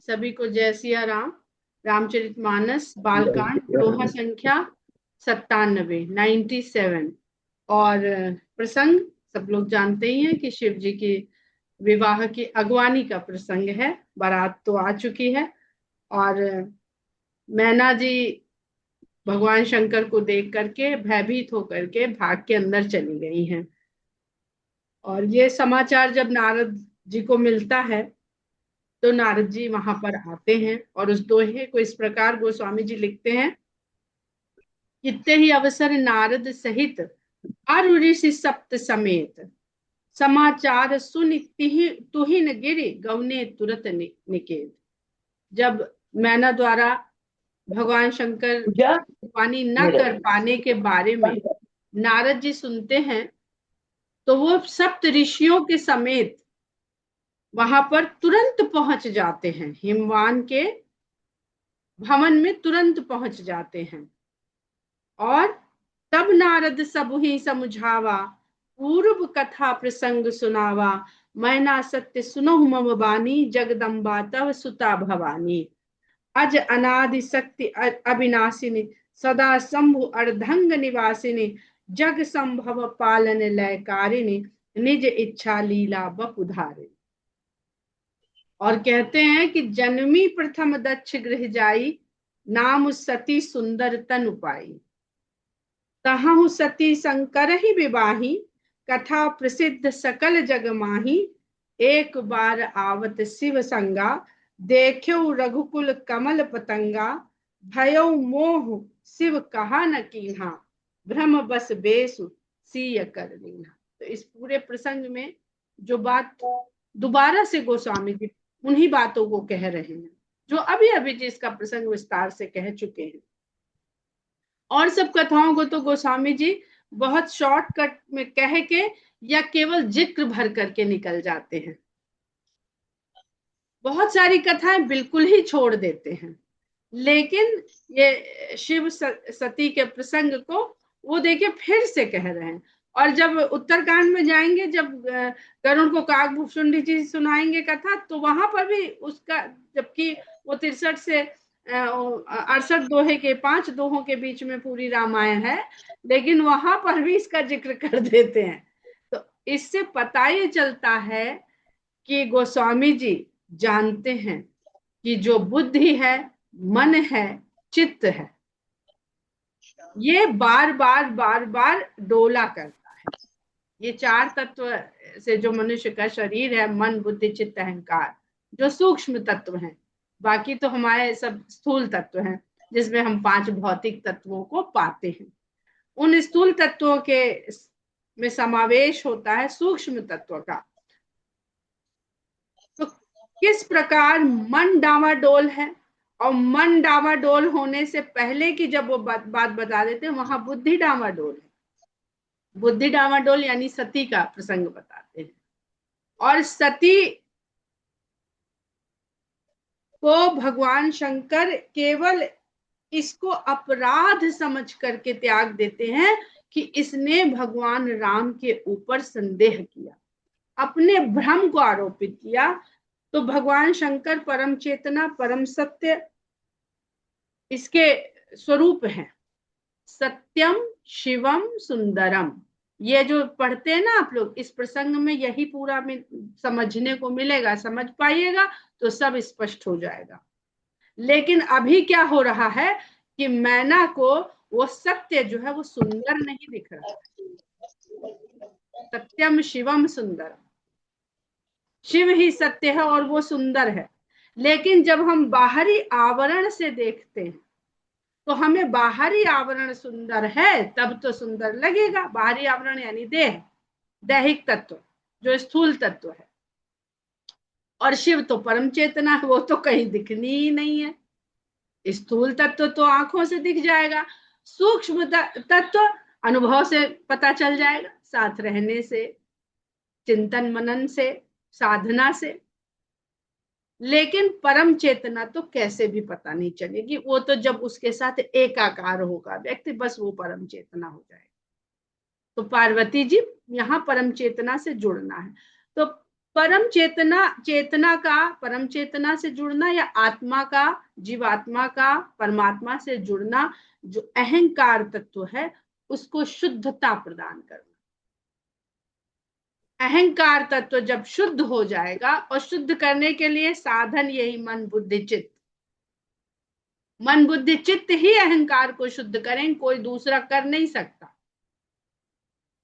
सभी को जय सिया राम। रामचरितमानस बालकांड दोहा संख्या 97। और प्रसंग सब लोग जानते ही हैं कि शिव जी की विवाह की अगवानी का प्रसंग है। बारात तो आ चुकी है और मैना जी भगवान शंकर को देख करके भयभीत होकर के भाग के अंदर चली गई हैं। और ये समाचार जब नारद जी को मिलता है तो नारद जी वहां पर आते हैं और उस दोहे को इस प्रकार गोस्वामी जी लिखते हैं। कित्ते ही अवसर नारद सहित अरु ऋषि सप्त समेत समाचार सुनि तुहिन गिरि गौने तुरत निकेत। जब मैना द्वारा भगवान शंकर पानी न कर पाने के बारे में नारद जी सुनते हैं तो वो सप्त ऋषियों के समेत वहां पर तुरंत पहुंच जाते हैं। हिमवान के भवन में तुरंत पहुंच जाते हैं और तब नारद सब ही समझावा पूर्व कथा प्रसंग सुनावा। मैना सत्य सुनहु मम बानी जगदम्बा तव सुता भवानी। अज अनादि शक्ति अविनाशिनी सदा शंभु अर्धंग निवासिनी जग संभव पालन लयकारिणी निज इच्छा लीला बपुधारिणी। और कहते हैं कि जन्मी प्रथम दक्ष गृह जाई नाम सती सुंदर तनु पाई। तहु सती शंकर ही विवाही कथा प्रसिद्ध सकल जग माही। एक बार आवत शिव संगा देखो रघुकुल कमल पतंगा। भयो मोह शिव कहा न कीन्हा भ्रम बस बेसु सीय कर लीन्हा। तो इस पूरे प्रसंग में जो बात दोबारा से गोस्वामी जी उन्हीं बातों को कह रहे हैं जो अभी अभी जिसका प्रसंग विस्तार से कह चुके हैं। और सब कथाओं को तो गोस्वामी जी बहुत शॉर्टकट में कह के या केवल जिक्र भर करके निकल जाते हैं। बहुत सारी कथाएं बिल्कुल ही छोड़ देते हैं, लेकिन ये शिव सती के प्रसंग को वो देखिए फिर से कह रहे हैं। और जब उत्तरकांड में जाएंगे, जब गरुड़ को काकभूषुंडी जी सुनाएंगे कथा, तो वहां पर भी उसका, जबकि वो 63 से 68 दोहे के 5 दोहों के बीच में पूरी रामायण है, लेकिन वहां पर भी इसका जिक्र कर देते हैं। तो इससे पता ये चलता है कि गोस्वामी जी जानते हैं कि जो बुद्धि है, मन है, चित्त है, ये बार बार डोला करता है। ये 4 तत्व से जो मनुष्य का शरीर है, मन बुद्धि चित्त अहंकार, जो सूक्ष्म तत्व हैं, बाकी तो हमारे सब स्थूल तत्व हैं जिसमें हम 5 भौतिक तत्वों को पाते हैं। उन स्थूल तत्वों के में समावेश होता है सूक्ष्म तत्व का। तो किस प्रकार मन डावाडोल है, और मन डावाडोल होने से पहले की जब वो बात बता देते हैं, वहां बुद्धि डावाडोल है। बुद्धि डावाडोल यानी सती का प्रसंग बताते हैं। और सती को भगवान शंकर केवल इसको अपराध समझ करके त्याग देते हैं कि इसने भगवान राम के ऊपर संदेह किया, अपने भ्रम को आरोपित किया। तो भगवान शंकर परम चेतना परम सत्य इसके स्वरूप हैं। सत्यम शिवम सुंदरम, ये जो पढ़ते हैं ना आप लोग, इस प्रसंग में यही पूरा में समझने को मिलेगा। समझ पाइएगा तो सब स्पष्ट हो जाएगा। लेकिन अभी क्या हो रहा है कि मैना को वो सत्य जो है वो सुंदर नहीं दिख रहा है। सत्यम शिवम सुंदरम, शिव ही सत्य है और वो सुंदर है। लेकिन जब हम बाहरी आवरण से देखते हैं तो हमें बाहरी आवरण सुंदर है तब तो सुंदर लगेगा। बाहरी आवरण यानी देह, दैहिक तत्व जो स्थूल तत्व है। और शिव तो परम चेतना है, वो तो कहीं दिखनी ही नहीं है। स्थूल तत्व तो आंखों से दिख जाएगा, सूक्ष्म तत्व अनुभव से पता चल जाएगा, साथ रहने से, चिंतन मनन से, साधना से। लेकिन परम चेतना तो कैसे भी पता नहीं चलेगी, वो तो जब उसके साथ एकाकार होगा व्यक्ति, बस वो परम चेतना हो जाएगा। तो पार्वती जी यहाँ परम चेतना से जुड़ना है। तो परम चेतना, चेतना का परम चेतना से जुड़ना या आत्मा का, जीवात्मा का परमात्मा से जुड़ना, जो अहंकार तत्व है उसको शुद्धता प्रदान करना। अहंकार तत्व जब शुद्ध हो जाएगा, और शुद्ध करने के लिए साधन यही मन बुद्धि चित्त, मन बुद्धि चित्त ही अहंकार को शुद्ध करें, कोई दूसरा कर नहीं सकता।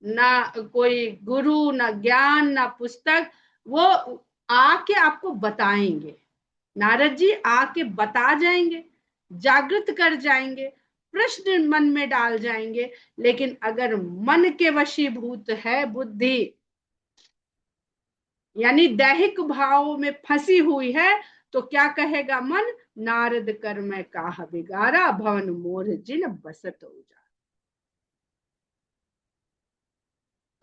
ना कोई गुरु, ना ज्ञान, ना पुस्तक, वो आके आपको बताएंगे। नारद जी आके बता जाएंगे, जागृत कर जाएंगे, प्रश्न मन में डाल जाएंगे। लेकिन अगर मन के वशीभूत है बुद्धि, यानी दैहिक भाव में फंसी हुई है, तो क्या कहेगा मन? नारद कर मैं काह बिगारा, भवन मोर जिन बसत हो जा।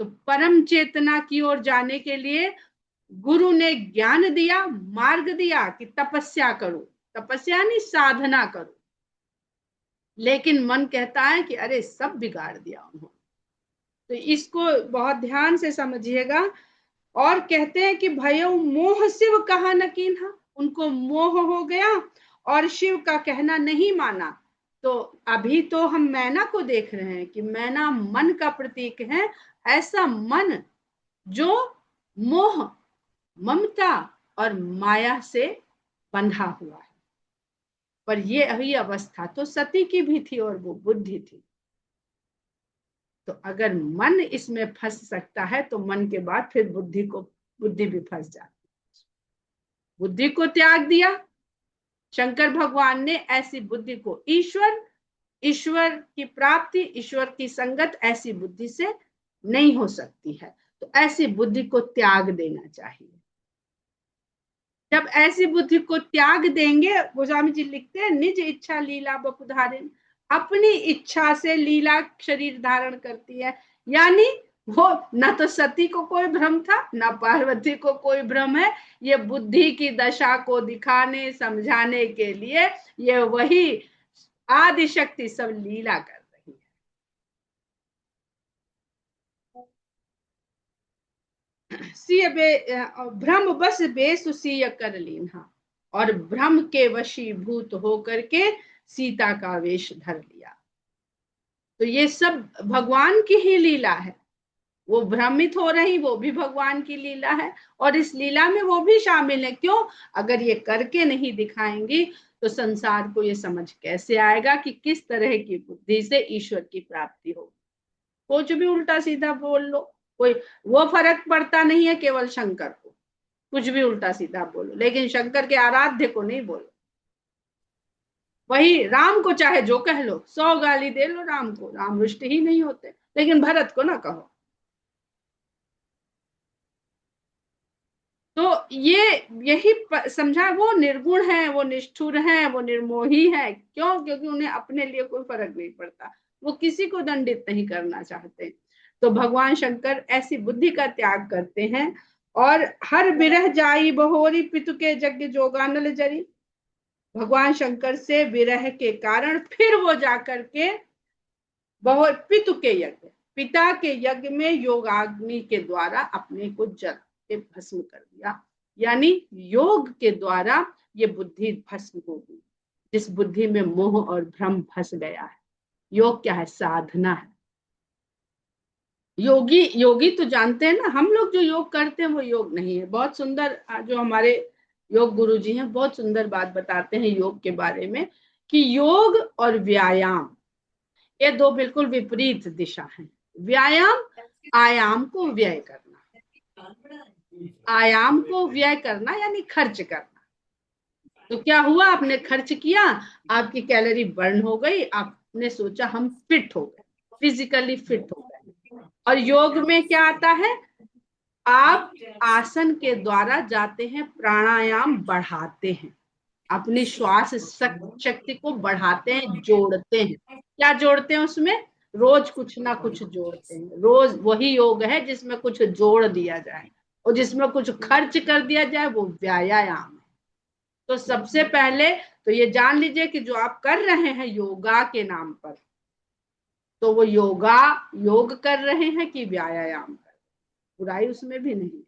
तो परम चेतना की ओर जाने के लिए गुरु ने ज्ञान दिया, मार्ग दिया कि तपस्या करो, तपस्या नहीं साधना करो। लेकिन मन कहता है कि अरे सब बिगाड़ दिया उन्होंने। तो इसको बहुत ध्यान से समझिएगा। और कहते हैं कि भयो मोह शिव कहा न कीन्हा, उनको मोह हो गया और शिव का कहना नहीं माना। तो अभी तो हम मैना को देख रहे हैं कि मैना मन का प्रतीक है। ऐसा मन जो मोह, ममता और माया से बंधा हुआ है। पर ये अभी अवस्था तो सती की भी थी और वो बुद्धि थी। तो अगर मन इसमें फंस सकता है तो मन के बाद फिर बुद्धि भी फंस जाती। बुद्धि को त्याग दिया शंकर भगवान ने। ऐसी बुद्धि को ईश्वर की प्राप्ति, ईश्वर की संगत ऐसी बुद्धि से नहीं हो सकती है। तो ऐसी बुद्धि को त्याग देना चाहिए। जब ऐसी बुद्धि को त्याग देंगे, गोस्वामी जी लिखते हैं, निज इच्छा लीला बपुधारिन, अपनी इच्छा से लीला शरीर धारण करती है। यानी वो ना तो सती को कोई भ्रम था, ना पार्वती को कोई भ्रम है। ये बुद्धि की दशा को दिखाने समझाने के लिए ये वही आदि शक्ति सब लीला कर रही है। सीय भ्रम बस बेसुसीय कर लीन्हा, और भ्रम के वशीभूत होकर के सीता का वेश धर लिया। तो ये सब भगवान की ही लीला है। वो भ्रमित हो रही, वो भी भगवान की लीला है, और इस लीला में वो भी शामिल है। क्यों? अगर ये करके नहीं दिखाएंगी तो संसार को ये समझ कैसे आएगा कि किस तरह की बुद्धि से ईश्वर की प्राप्ति हो। कुछ भी उल्टा सीधा बोल लो, कोई वो फर्क पड़ता नहीं है केवल शंकर को। कुछ भी उल्टा सीधा बोलो, लेकिन शंकर के आराध्य को नहीं बोलो। वही राम को चाहे जो कह लो, 100 गाली दे लो राम को, राम रुष्ट ही नहीं होते। लेकिन भरत को ना कहो। तो ये यही समझा, वो निर्गुण है, वो निष्ठुर है, वो निर्मोही है। क्यों? क्योंकि उन्हें अपने लिए कोई फर्क नहीं पड़ता, वो किसी को दंडित नहीं करना चाहते। तो भगवान शंकर ऐसी बुद्धि का त्याग करते हैं। और हर बिरह जाई बहोरी पितु के यज्ञ जोगानल जरी, भगवान शंकर से विरह के कारण फिर वो जाकर के बहुत पितु के यज्ञ, पिता के यज्ञ में योगाग्नि के द्वारा अपने को जल के भस्म कर दिया। यानी योग के द्वारा ये बुद्धि भस्म होगी, जिस बुद्धि में मोह और भ्रम फंस गया है। योग क्या है? साधना है। योगी तो जानते हैं ना, हम लोग जो योग करते हैं वो योग नहीं है। बहुत सुंदर जो हमारे योग गुरु जी हैं, बहुत सुंदर बात बताते हैं योग के बारे में, कि योग और व्यायाम ये दो बिल्कुल विपरीत दिशा है। व्यायाम आयाम को व्यय करना, आयाम को व्यय करना यानी खर्च करना। तो क्या हुआ? आपने खर्च किया, आपकी कैलोरी बर्न हो गई, आपने सोचा हम फिट हो गए, फिजिकली फिट हो गए। और योग में क्या आता है? आप आसन के द्वारा जाते हैं, प्राणायाम बढ़ाते हैं, अपनी श्वास शक्ति को बढ़ाते हैं, जोड़ते हैं। क्या जोड़ते हैं उसमें? रोज कुछ ना कुछ जोड़ते हैं। रोज वही योग है जिसमें कुछ जोड़ दिया जाए, और जिसमें कुछ खर्च कर दिया जाए वो व्यायाम है। तो सबसे पहले तो ये जान लीजिए कि जो आप कर रहे हैं योगा के नाम पर, तो वो योग कर रहे हैं कि व्यायाम कर, बुराई उसमें भी नहीं।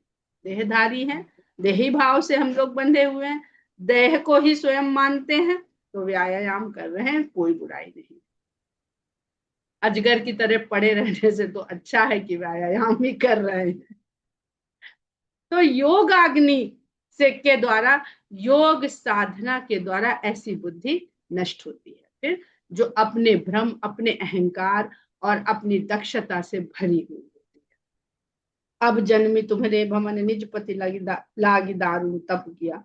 देहधारी हैं, देही भाव से हम लोग बंधे हुए हैं, देह को ही स्वयं मानते हैं, तो व्यायाम कर रहे हैं, कोई बुराई नहीं। अजगर की तरह पड़े रहने से तो अच्छा है कि व्यायाम ही कर रहे हैं। तो योग अग्नि से के द्वारा, योग साधना के द्वारा ऐसी बुद्धि नष्ट होती है फिर, जो अपने भ्रम, अपने अहंकार और अपनी दक्षता से भरी हुई होती है। अब जन्मी तुम्हारे भवन निज पति लागी दारुण तप किया,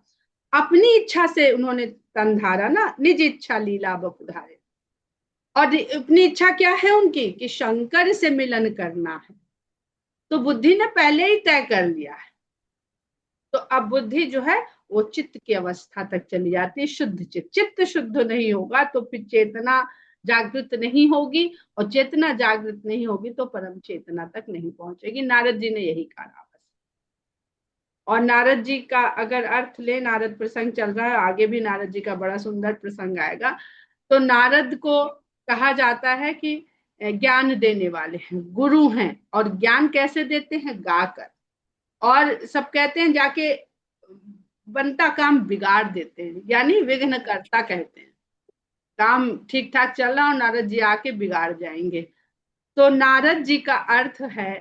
अपनी इच्छा से उन्होंने तन धारा ना, निज इच्छा लीला बपुधारे। और अपनी इच्छा क्या है उनकी, कि शंकर से मिलन करना है, तो बुद्धि ने पहले ही तय कर लिया है। तो अब बुद्धि जो है वो चित्त की अवस्था तक चली जाती है, शुद्ध चित्त। चित्त शुद्ध नहीं होगा तो फिर चेतना जागृत नहीं होगी, और चेतना जागृत नहीं होगी तो परम चेतना तक नहीं पहुंचेगी। नारद जी ने यही कहा। और नारद जी का अगर अर्थ ले, नारद प्रसंग चल रहा है, आगे भी नारद जी का बड़ा सुंदर प्रसंग आएगा। तो नारद को कहा जाता है कि ज्ञान देने वाले हैं, गुरु हैं। और ज्ञान कैसे देते हैं, गाकर। और सब कहते हैं जाके बनता काम बिगाड़ देते हैं, यानी विघ्न करता कहते हैं। काम ठीक ठाक चल रहा और नारद जी आके बिगाड़ जाएंगे। तो नारद जी का अर्थ है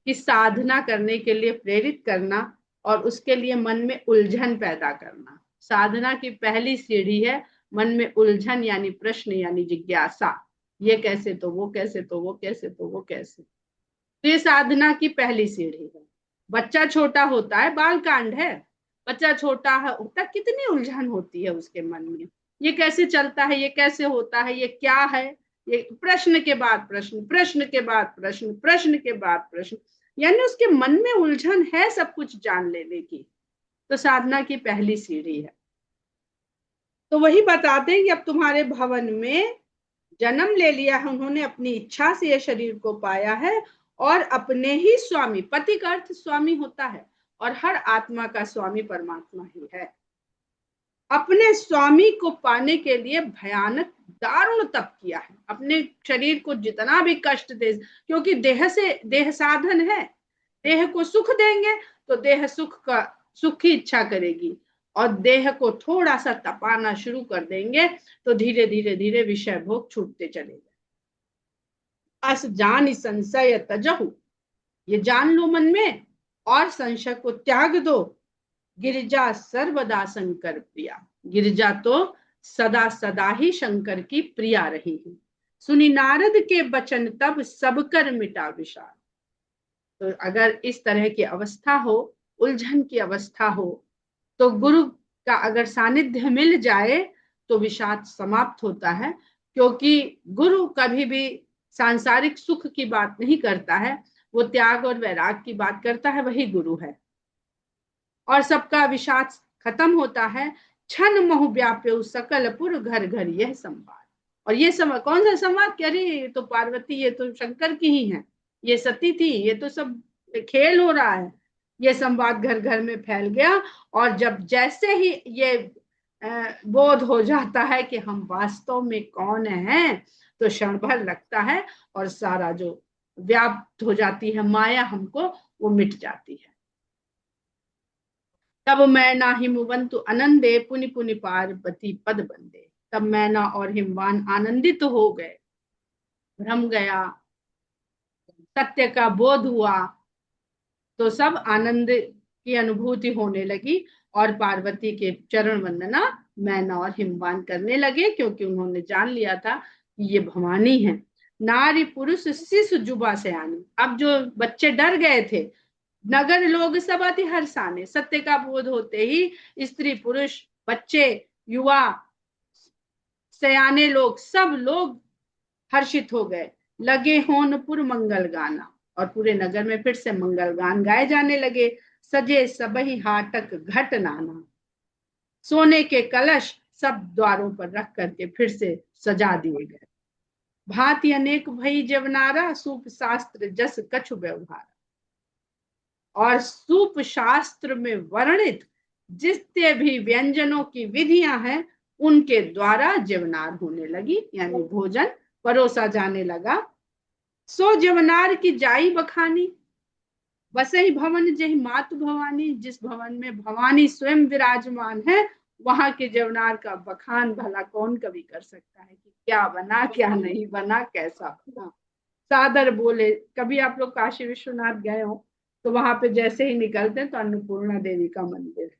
कि साधना करने के लिए प्रेरित करना, और उसके लिए मन में उलझन पैदा करना। साधना की पहली सीढ़ी है मन में उलझन, यानी प्रश्न, यानी जिज्ञासा। ये कैसे, तो वो कैसे, तो वो कैसे, तो वो कैसे। तो ये साधना की पहली सीढ़ी है। बच्चा छोटा होता है, बाल कांड है, बच्चा छोटा है होता, कितनी उलझन होती है उसके मन में। ये कैसे चलता है, ये कैसे होता है, ये क्या है। ये प्रश्न के बाद प्रश्न, प्रश्न के बाद प्रश्न, प्रश्न के बाद प्रश्न, यानी उसके मन में उलझन है सब कुछ जान लेने की। तो साधना की पहली सीढ़ी है। तो वही बताते हैं कि अब तुम्हारे भवन में जन्म ले लिया है उन्होंने, अपनी इच्छा से ये शरीर को पाया है, और अपने ही स्वामी, पति का अर्थ स्वामी होता है, और हर आत्मा का स्वामी परमात्मा ही है। अपने स्वामी को पाने के लिए भयानक दारुण तप किया है, अपने शरीर को जितना भी कष्ट दे, क्योंकि देह से, देह साधन है, देह को सुख देंगे तो देह सुख की इच्छा करेगी, और देह को थोड़ा सा तपाना शुरू कर देंगे तो धीरे धीरे धीरे विषय भोग छूटते चले गए। अस जान संशय तजहु, ये जान लो मन में, और संशय को त्याग दो। गिरिजा सर्वदा शंकर प्रिया, गिरिजा तो सदा सदा ही शंकर की प्रिया रही है। सुनी नारद के बचन तब सब कर मिटा विषाद। तो अगर इस तरह की अवस्था हो, उलझन की अवस्था हो, तो गुरु का अगर सानिध्य मिल जाए तो विषाद समाप्त होता है। क्योंकि गुरु कभी भी सांसारिक सुख की बात नहीं करता है, वो त्याग और वैराग की बात करता है, वही गुरु है। और सबका विषाद खत्म होता है। क्षण मोह व्याप्य सकलपुर घर घर यह संवाद। और ये संवाद कौन सा संवाद, कह रही ये तो पार्वती, ये तो शंकर की ही है, ये सती थी, ये तो सब खेल हो रहा है। ये संवाद घर घर में फैल गया। और जब जैसे ही ये बोध हो जाता है कि हम वास्तव में कौन हैं, तो क्षण भर लगता है और सारा जो व्याप्त हो जाती है माया हमको, वो मिट जाती है। तब मैना हिमवंतु आनंदे पुनि पुनि पार्वती पद बंदे। तब मैना और हिमवान आनंदित हो गए, भ्रम गया, सत्य का बोध हुआ, तो सब आनंद की अनुभूति होने लगी, और पार्वती के चरण वंदना मैना और हिमवान करने लगे, क्योंकि उन्होंने जान लिया था कि ये भवानी है। नारी पुरुष शिशु जुबा से आनी, अब जो बच्चे डर गए थे, नगर लोग सब अति हर्षाने, सत्य का बोध होते ही स्त्री पुरुष बच्चे युवा सयाने लोग, सब लोग हर्षित हो गए। लगे होनपुर मंगल गाना, और पूरे नगर में फिर से मंगल गान गाए जाने लगे। सजे सबही हाटक घट नाना, सोने के कलश सब द्वारों पर रख करके फिर से सजा दिए गए। भांति अनेक भई जवनारा, सूप शास्त्र जस कछु व्यवहार। और सूप शास्त्र में वर्णित जितने भी व्यंजनों की विधियां हैं, उनके द्वारा जीवनार होने लगी, यानी भोजन परोसा जाने लगा। सो जीवनार की जाई बखानी, वसई भवन जहि मातु भवानी, जिस भवन में भवानी स्वयं विराजमान है, वहां के जवनार का बखान भला कौन कभी कर सकता है कि क्या बना, क्या नहीं बना, कैसा बना। सादर बोले, कभी आप लोग काशी विश्वनाथ गए हो तो वहां पे जैसे ही निकलते हैं तो अन्नपूर्णा देवी का मंदिर,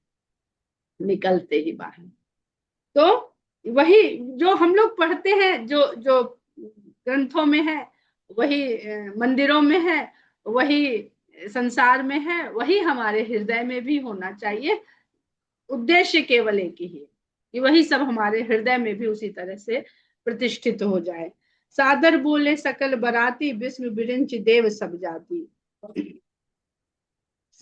निकलते ही बाहर तो वही जो हम लोग पढ़ते हैं, जो जो ग्रंथों में है, वही मंदिरों में है, वही संसार में है, वही हमारे हृदय में भी होना चाहिए। उद्देश्य केवल एक ही है कि वही सब हमारे हृदय में भी उसी तरह से प्रतिष्ठित हो जाए। सादर बोले सकल बराती, विस्म बिरिंच देव सब जाति।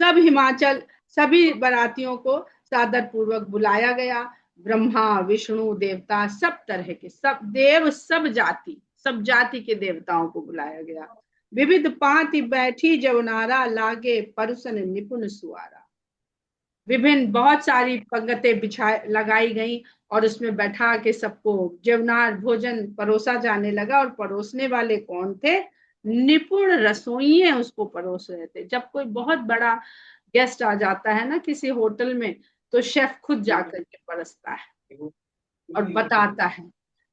सब हिमाचल, सभी बारातियों को सादर पूर्वक बुलाया गया। ब्रह्मा विष्णु देवता, सब तरह के, सब देव, सब जाति के देवताओं को बुलाया गया। विविध पांति बैठी जवनारा, लागे परुसन निपुण सुआरा। विभिन्न बहुत सारी पंगतें बिछा लगाई गई और उसमें बैठा के सबको जवनार भोजन परोसा जाने लगा। और परोसने वाले कौन थे? निपुण रसोइये उसको परोस रहे थे। जब कोई बहुत बड़ा गेस्ट आ जाता है ना किसी होटल में, तो शेफ खुद जाकर के परसता है और बताता है।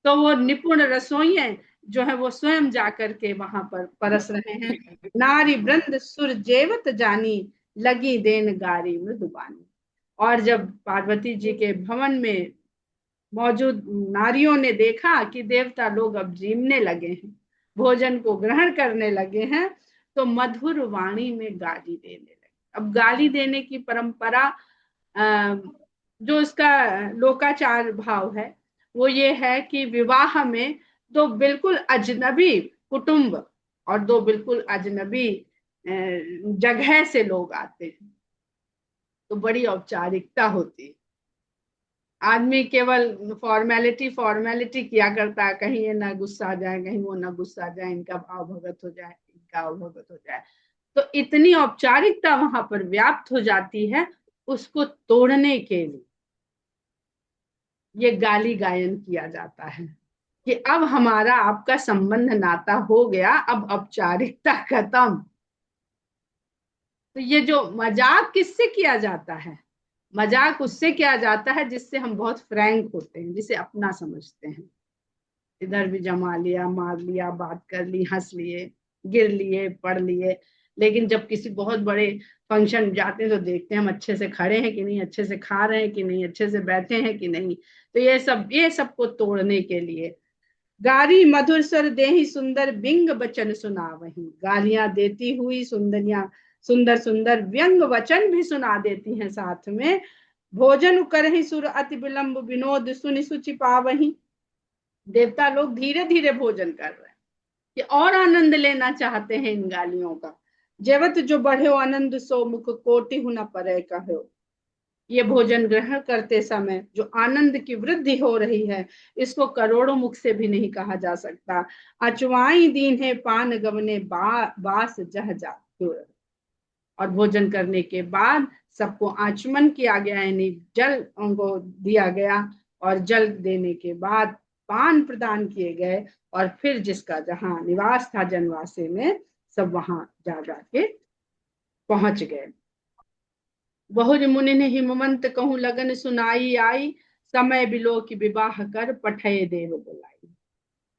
तो वो निपुण रसोइये जो है वो स्वयं जाकर के वहां पर परस रहे हैं। नारी वृंद सुर जेवत जानी, लगी देन गारी मृदुबानी। और जब पार्वती जी के भवन में मौजूद नारियों ने देखा कि देवता लोग अब जीमने लगे हैं, भोजन को ग्रहण करने लगे हैं, तो मधुर वाणी में गाली देने लगे। अब गाली देने की परंपरा, जो इसका लोकाचार भाव है, वो ये है कि विवाह में दो बिल्कुल अजनबी कुटुंब और दो बिल्कुल अजनबी जगह से लोग आते हैं, तो बड़ी औपचारिकता होती है। आदमी केवल फॉर्मेलिटी फॉर्मेलिटी किया करता है, कहीं ये ना गुस्सा आ जाए, कहीं वो ना गुस्सा आ जाए, इनका भाव भगत हो जाए, इनका भाव भगत हो जाए। तो इतनी औपचारिकता वहां पर व्याप्त हो जाती है, उसको तोड़ने के लिए ये गाली गायन किया जाता है कि अब हमारा आपका संबंध नाता हो गया, अब औपचारिकता खत्म। तो ये जो मजाक किससे किया जाता है? मजाक उससे किया जाता है जिससे हम बहुत फ्रैंक होते हैं, जिसे अपना समझते हैं। इधर भी जमा लिया, मार लिया, बात कर ली, हंस लिए, गिर लिए, पढ़ लिए। लेकिन जब किसी बहुत बड़े फंक्शन जाते हैं तो देखते हैं हम अच्छे से खड़े हैं कि नहीं, अच्छे से खा रहे हैं कि नहीं, अच्छे से बैठे हैं कि नहीं। तो ये सबको तोड़ने के लिए गारी मधुर स्वर देहि सुंदर बिंग बचन सुनावही। गालियां देती हुई सुंदरियां सुंदर सुंदर व्यंग वचन भी सुना देती हैं साथ में। भोजन करहि सुर अति विलंब, विनोद सुनि सुचि पावही। देवता लोग धीरे धीरे भोजन कर रहे हैं कि और आनंद लेना चाहते हैं इन गालियों का। जेवत जो बढ़े आनंद सो मुख, कोटि न परे कहो। ये भोजन ग्रहण करते समय जो आनंद की वृद्धि हो रही है, इसको करोड़ों मुख से भी नहीं कहा जा सकता। अचवाई दीन है पान गवने, बास जह जा। और भोजन करने के बाद सबको आचमन किया गया, यानी जल उनको दिया गया। और जल देने के बाद पान प्रदान किए गए। और फिर जिसका जहां निवास था जनवासे में, सब वहां जा जाके पहुंच गए। बहुज मुनि ने हिमवंत कहूं लगन सुनाई आई, समय बिलो की विवाह कर पठय देव बुलाई।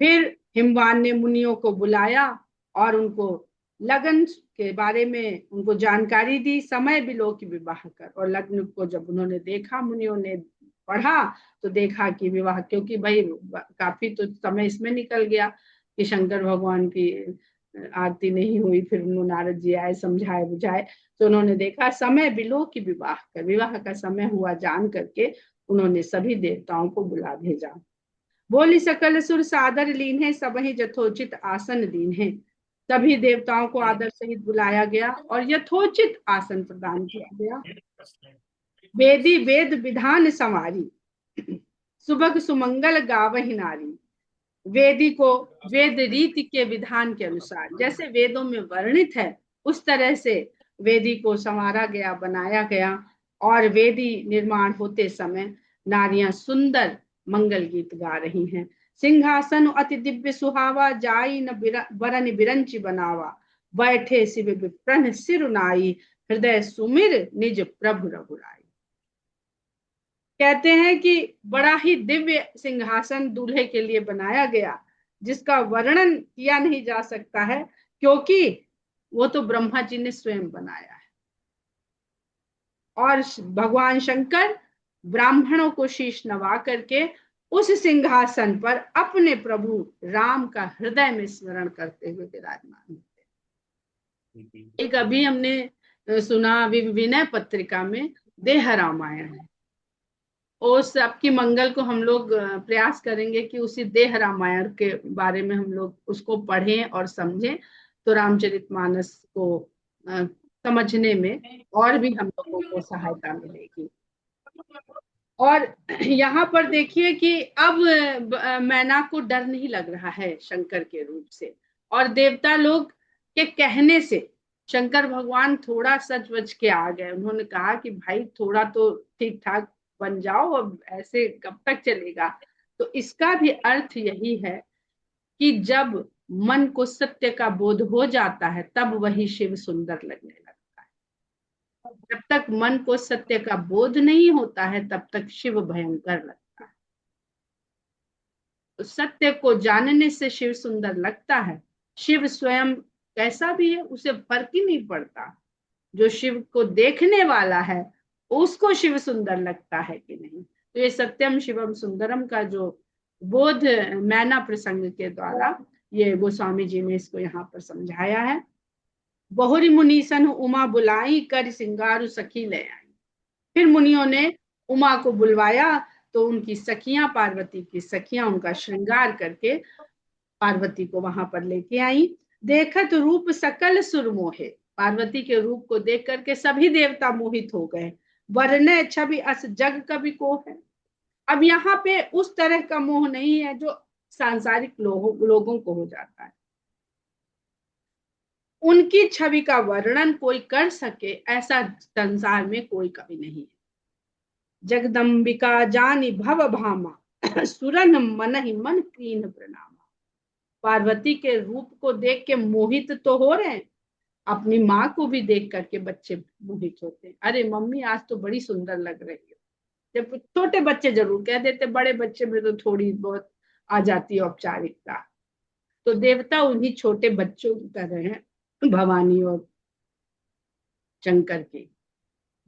फिर हिमवान ने मुनियों को बुलाया और उनको लगन के बारे में उनको जानकारी दी। समय बिलो की विवाह कर, और लग्न को जब उन्होंने देखा, मुनियों ने पढ़ा, तो देखा कि विवाह, क्योंकि भाई काफी तो समय इसमें निकल गया कि शंकर भगवान की आरती नहीं हुई। फिर नारद जी आए, समझाए बुझाए, तो उन्होंने देखा समय बिलो की विवाह कर, विवाह का समय हुआ जान करके उन्होंने सभी देवताओं को बुला भेजा। बोली सकल सुर सादर लीन है, सब ही यथोचित आसन दीन है। सभी देवताओं को आदर सहित बुलाया गया और यथोचित आसन प्रदान किया गया। वेदी वेद विधान संवारी, सुबह सुमंगल गावही नारी। वेदी को वेद रीति के विधान के अनुसार, जैसे वेदों में वर्णित है, उस तरह से वेदी को संवारा गया, बनाया गया। और वेदी निर्माण होते समय नारियां सुंदर मंगल गीत गा रही हैं। सिंहासन अति दिव्य सुहावा, जाई न बरन बिरंच बनावा। बैठे शिव विप्रन सिरुनाई, हृदय सुमिर निज प्रभु रघुराई। कहते हैं कि बड़ा ही दिव्य सिंहासन दूल्हे के लिए बनाया गया, जिसका वर्णन किया नहीं जा सकता है, क्योंकि वो तो ब्रह्मा जी ने स्वयं बनाया है। और भगवान शंकर ब्राह्मणों को शीश नवा करके उस सिंहासन पर अपने प्रभु राम का हृदय में स्मरण करते हुए विराजमान होते। एक अभी हमने सुना विनय पत्रिका में देह रामायण है, उस आपकी मंगल को हम लोग प्रयास करेंगे कि उसी देह रामायण के बारे में हम लोग उसको पढ़ें और समझें, तो रामचरितमानस को समझने में और भी हम लोगों को सहायता मिलेगी। और यहाँ पर देखिए कि अब मैना को डर नहीं लग रहा है शंकर के रूप से, और देवता लोग के कहने से शंकर भगवान थोड़ा सच वच के आ गए। उन्होंने कहा कि भाई थोड़ा तो ठीक ठाक बन जाओ, अब ऐसे कब तक चलेगा। तो इसका भी अर्थ यही है कि जब मन को सत्य का बोध हो जाता है तब वही शिव सुंदर लगने लगता है। जब तक मन को सत्य का बोध नहीं होता है तब तक शिव भयंकर लगता है। तो सत्य को जानने से शिव सुंदर लगता है। शिव स्वयं कैसा भी है उसे फर्क ही नहीं पड़ता। जो शिव को देखने वाला है उसको शिव सुंदर लगता है कि नहीं। तो ये सत्यम शिवम सुंदरम का जो बोध मैना प्रसंग के द्वारा ये गोस्वामी जी ने इसको यहाँ पर समझाया है। बहुरी मुनीसन उमा बुलाई, कर सिंगारु सखी ले आई। फिर मुनियों ने उमा को बुलवाया, तो उनकी सखियां, पार्वती की सखियां उनका श्रृंगार करके पार्वती को वहां पर लेके आई। देखत रूप सकल सुर मोहे, पार्वती के रूप को देख करके सभी देवता मोहित हो गए। वरने छवि अस जग कवि को है। अब यहाँ पे उस तरह का मोह नहीं है जो सांसारिक लोगों को हो जाता है। उनकी छवि का वर्णन कोई कर सके ऐसा संसार में कोई कवि नहीं है। जगदम्बिका जानी भव भामा, सुरन मन ही मन कीन प्रणामा। पार्वती के रूप को देख के मोहित तो हो रहे हैं, अपनी माँ को भी देख करके बच्चे मोहित होते हैं। अरे मम्मी आज तो बड़ी सुंदर लग रही है। जब छोटे बच्चे जरूर कह देते, बड़े बच्चे में तो थोड़ी बहुत आ जाती है औपचारिकता। तो देवता उन्हीं छोटे बच्चों की तरह हैं, भवानी और शंकर की,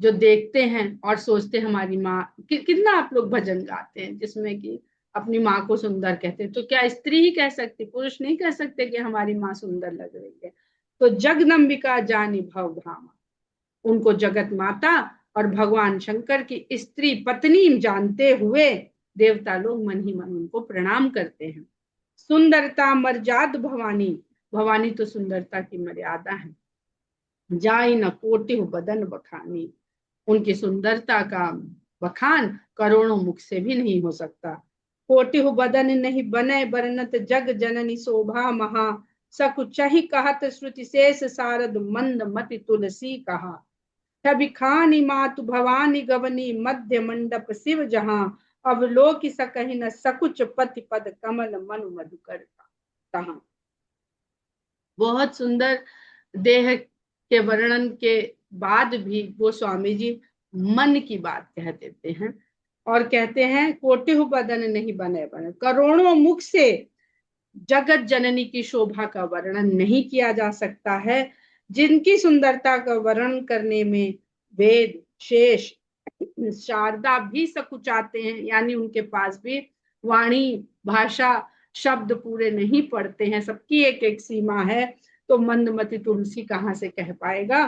जो देखते हैं और सोचते हैं हमारी माँ। कितना आप लोग भजन गाते हैं जिसमें कि अपनी माँ को सुंदर कहते हैं। तो क्या स्त्री ही कह सकती, पुरुष नहीं कह सकते कि हमारी माँ सुंदर लग रही है। तो जगदम्बिका जानी भव भामा, उनको जगत माता और भगवान शंकर की स्त्री पत्नी जानते हुए देवता लोग मन ही मन उनको प्रणाम करते हैं। सुंदरता मर्याद भवानी, भवानी तो सुंदरता की मर्यादा है। जाई न कोटि बदन बखानी, उनकी सुंदरता का बखान करोड़ों मुख से भी नहीं हो सकता। कोटि बदन नहीं बने बरनत जग जननी शोभा महा, सकुचहि कहत श्रुति शेष सारद मंद मति तुलसी कहा। छवि खानी मातु भवानी गवनी मध्य मंडप शिव जहां, अवलोक सकहि न सकुच पति पद कमल मनु मधुकर कहा। बहुत सुंदर देह के वर्णन के बाद भी गोस्वामी जी मन की बात कह देते हैं और कहते हैं कोटिहु बदन नहीं बने बने, करोड़ों मुख से जगत जननी की शोभा का वर्णन नहीं किया जा सकता है। जिनकी सुंदरता का वर्णन करने में वेद शेष शारदा भी सकुचाते हैं, यानी उनके पास भी वाणी भाषा शब्द पूरे नहीं पड़ते हैं, सबकी एक एक सीमा है। तो मंदमती तुलसी कहाँ से कह पाएगा।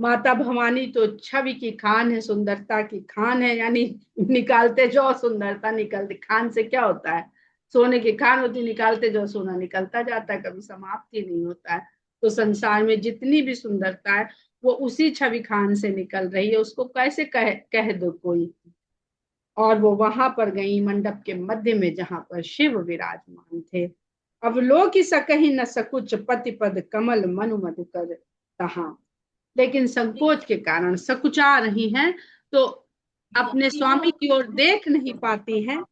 माता भवानी तो छवि की खान है, सुंदरता की खान है, यानी निकालते जाओ सुंदरता निकलती। खान से क्या होता है, सोने की खान होती, निकालते जाओ सोना निकलता जाता है, कभी समाप्ति नहीं होता है। तो संसार में जितनी भी सुंदरता है वो उसी छवि खान से निकल रही है, उसको कैसे कह दो कोई। और वो वहां पर गई मंडप के मध्य में जहां पर शिव विराजमान थे। अवलोकि सकहि न सकुच पति पद कमल मनु मधुकर कहा। लेकिन संकोच के कारण सकुचा रही हैं, तो अपने स्वामी की ओर देख नहीं पाती हैं,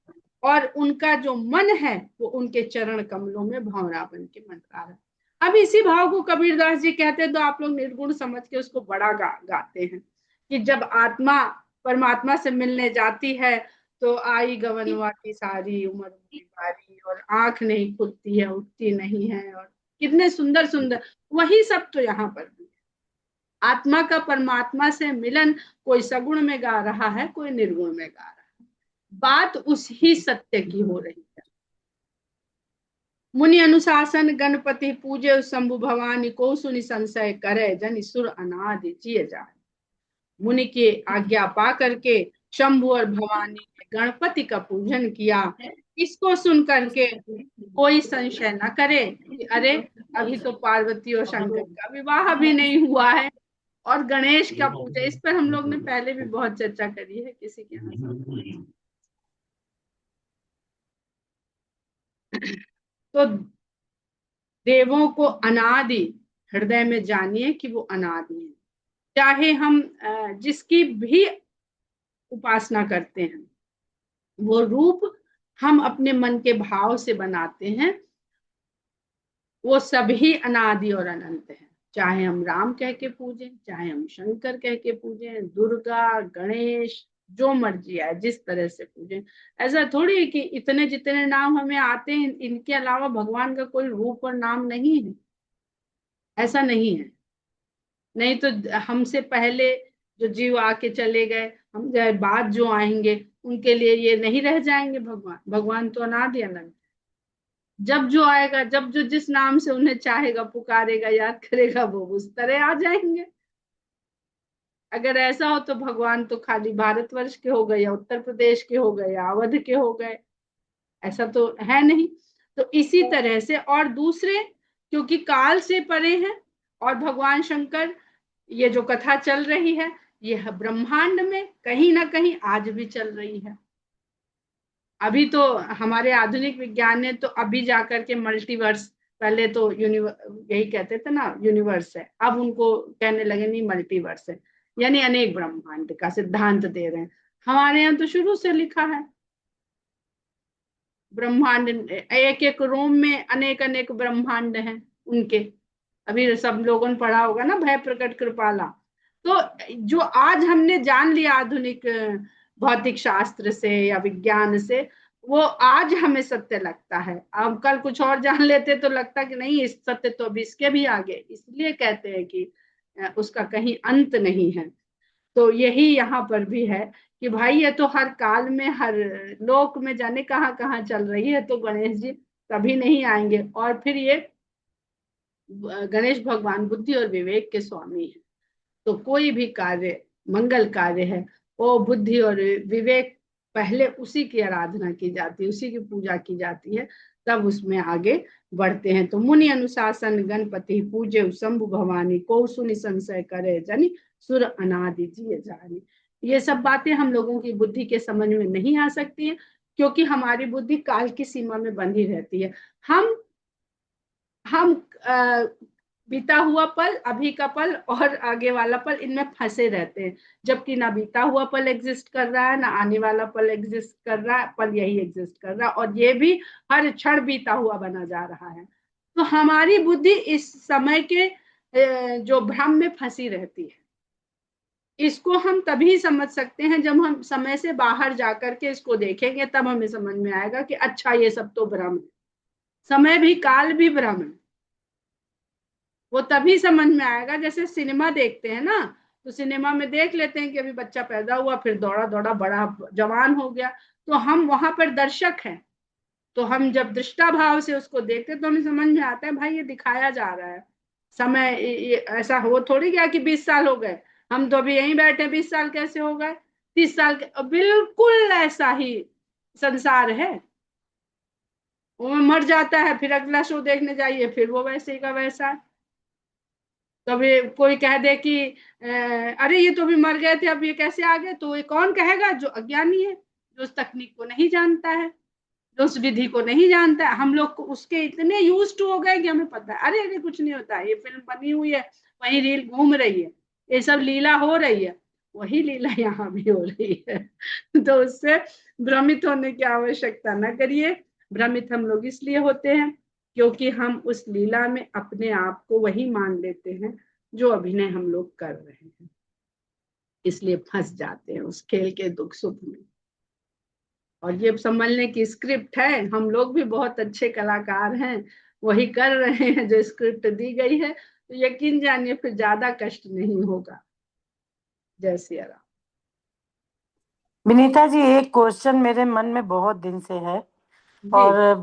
और उनका जो मन है वो उनके चरण कमलों में भंवरा बन के मंडरा रहा है। अब इसी भाव को कबीरदास जी कहते हैं, तो आप लोग निर्गुण समझ के उसको बड़ा गाते हैं कि जब आत्मा परमात्मा से मिलने जाती है तो आई गवनवा की सारी उम्र बारी, और आंख नहीं खुलती है, उठती नहीं है, और कितने सुंदर सुंदर, वही सब तो यहाँ पर भी है। आत्मा का परमात्मा से मिलन कोई सगुण में गा रहा है, कोई निर्गुण में गा रहा है, बात उस ही सत्य की हो रही है। मुनि अनुशासन गणपति पूजे शंभु भवानी, को सुनि संशय करे जन सुर अनादि जिय जाए। मुनि की आज्ञा पा करके शंभु और भवानी ने गणपति का पूजन किया। इसको सुन करके कोई संशय न करे कि अरे अभी तो पार्वती और शंकर का विवाह भी नहीं हुआ है, और गणेश का पूजा, इस पर हम लोग ने पहले भी बहुत चर्चा करी है किसी के यहाँ। तो देवों को अनादि हृदय में जानिए कि वो अनादि है। चाहे हम जिसकी भी उपासना करते हैं, वो रूप हम अपने मन के भाव से बनाते हैं, वो सभी अनादि और अनंत है। चाहे हम राम कह के पूजें, चाहे हम शंकर कह के पूजें, दुर्गा गणेश जो मर्जी आए जिस तरह से पूजें। ऐसा थोड़ी है कि इतने जितने नाम हमें आते हैं इनके अलावा भगवान का कोई रूप और नाम नहीं है, ऐसा नहीं है। नहीं तो हमसे पहले जो जीव आके चले गए, हम बाद जो आएंगे उनके लिए ये नहीं रह जाएंगे भगवान। भगवान तो अनादि अनंत, जब जो आएगा, जब जो जिस नाम से उन्हें चाहेगा, पुकारेगा, याद करेगा, वो उस तरह आ जाएंगे। अगर ऐसा हो तो भगवान तो खाली भारतवर्ष के हो गए, या उत्तर प्रदेश के हो गए, या अवध के हो गए, ऐसा तो है नहीं। तो इसी तरह से और दूसरे, क्योंकि काल से परे हैं, और भगवान शंकर, ये जो कथा चल रही है ये ब्रह्मांड में कहीं ना कहीं आज भी चल रही है। अभी तो हमारे आधुनिक विज्ञान ने तो अभी जाकर के मल्टीवर्स, पहले तो यही कहते थे ना यूनिवर्स है, अब उनको कहने लगे नहीं मल्टीवर्स है, यानी अनेक ब्रह्मांड का सिद्धांत दे रहे हैं। हमारे यहाँ तो शुरू से लिखा है ब्रह्मांड, एक एक रोम में अनेक अनेक ब्रह्मांड हैं उनके। अभी सब लोगों ने पढ़ा होगा ना भय प्रकट कृपाला। तो जो आज हमने जान लिया आधुनिक भौतिक शास्त्र से या विज्ञान से, वो आज हमें सत्य लगता है। अब कल कुछ और जान लेते तो लगता कि नहीं, इस सत्य तो अभी इसके भी आगे, इसलिए कहते हैं कि उसका कहीं अंत नहीं है। तो यही यहाँ पर भी है कि भाई ये तो हर काल में हर लोक में जाने कहाँ कहाँ चल रही है, तो गणेश जी कभी नहीं आएंगे। और फिर ये गणेश भगवान बुद्धि और विवेक के स्वामी है, तो कोई भी कार्य मंगल कार्य है वो बुद्धि और विवेक, पहले उसी की आराधना की जाती है, उसी की पूजा की जाती है, तब उसमें आगे बढ़ते हैं। तो मुनि अनुशासन गणपति पूजे शंभु भवानी, को सुनि संशय करे जनि सुर अनादि जिय जानी। ये सब बातें हम लोगों की बुद्धि के समझ में नहीं आ सकती है, क्योंकि हमारी बुद्धि काल की सीमा में बंधी रहती है। हम बीता हुआ पल, अभी का पल और आगे वाला पल, इनमें फंसे रहते हैं, जबकि ना बीता हुआ पल एग्जिस्ट कर रहा है, ना आने वाला पल एग्जिस्ट कर रहा है, पल यही एग्जिस्ट कर रहा है, और ये भी हर क्षण बीता हुआ बना जा रहा है। तो हमारी बुद्धि इस समय के जो भ्रम में फंसी रहती है। इसको हम तभी समझ सकते हैं जब हम समय से बाहर जाकर के इसको देखेंगे, तब हमें समझ में आएगा कि अच्छा ये सब तो भ्रम है, समय भी काल भी भ्रम है। वो तभी समझ में आएगा, जैसे सिनेमा देखते हैं ना, तो सिनेमा में देख लेते हैं कि अभी बच्चा पैदा हुआ, फिर दौड़ा दौड़ा बड़ा जवान हो गया, तो हम वहां पर दर्शक हैं। तो हम जब दृष्टा भाव से उसको देखते हैं तो हमें समझ में आता है भाई ये दिखाया जा रहा है समय, ऐसा हो थोड़ी गया कि 20 साल हो गए, हम तो अभी यहीं बैठे, 20 साल कैसे हो गए, 30 साल के, बिल्कुल ऐसा ही संसार है। वो मर जाता है, फिर अगला शो देखने जाइए, फिर वो वैसे का वैसा है। कभी कोई कह दे कि अरे ये तो अभी मर गए थे, अब ये कैसे आ गए, तो ये कौन कहेगा? जो अज्ञानी है, जो उस तकनीक को नहीं जानता है, जो उस विधि को नहीं जानता है। हम लोग उसके इतने यूज टू हो गए कि हमें पता है अरे अरे कुछ नहीं होता, ये फिल्म बनी हुई है, वही रील घूम रही है, ये सब लीला हो रही है, वही लीला यहाँ भी हो रही है। तो उससे भ्रमित होने की आवश्यकता न करिए। भ्रमित हम लोग इसलिए होते हैं क्योंकि हम उस लीला में अपने आप को वही मान लेते हैं जो अभिनय हम लोग कर रहे हैं, इसलिए फंस जाते हैं उस खेल के दुख सुख में। और ये संभलने की स्क्रिप्ट है, हम लोग भी बहुत अच्छे कलाकार हैं, वही कर रहे हैं जो स्क्रिप्ट दी गई है, तो यकीन जानिए फिर ज्यादा कष्ट नहीं होगा। जय सिया राम। विनीता जी, एक क्वेश्चन मेरे मन में बहुत दिन से है, जी। और